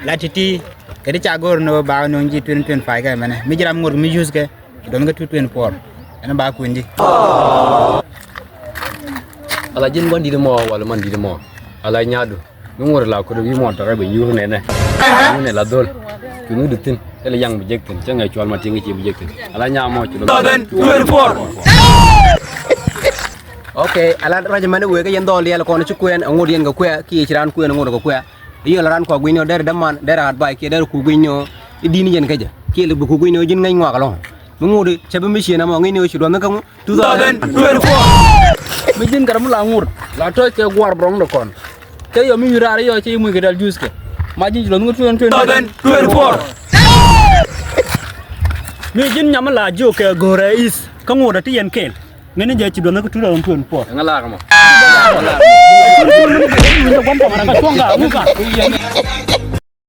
latiti kedi chagor no ba no nji 2025 ka mane mi jira mur mi use ke do nga 2024 ena ba ko ndi ala jin gondi de mo wala man di de mo ala nyaadu mi ngor la ko bi mo to be yuru ne ne la dol ki nu dutin ele yang bi jektin ca ngay ciol ma tingi ci bi jektin ala nya mo ci 2024 Okay, ala raja mane we ga yendo le ala kono ci kuen ngod yen ga kue ki ci ran kuen ngod ga kue iyo la ran ko gwinyo der daman der at bay ki der ku gwinyo dini yen kaja ki le ku gwinyo jin ngay ngwa kalon ngodi ci be mishi na mo ngay ne ci do nga 2024 mi jin garam la ngur la to ke gwar brong do kon ke yo mi yurare yo ci muy ga dal juice ke ma jin lo ngur 2024 mi jin nyama la jo ke gore is ka ngoda ti yen kel ngene je ci do nak 2024 nga la ko mo ni ko ko ma ka tonga mu ka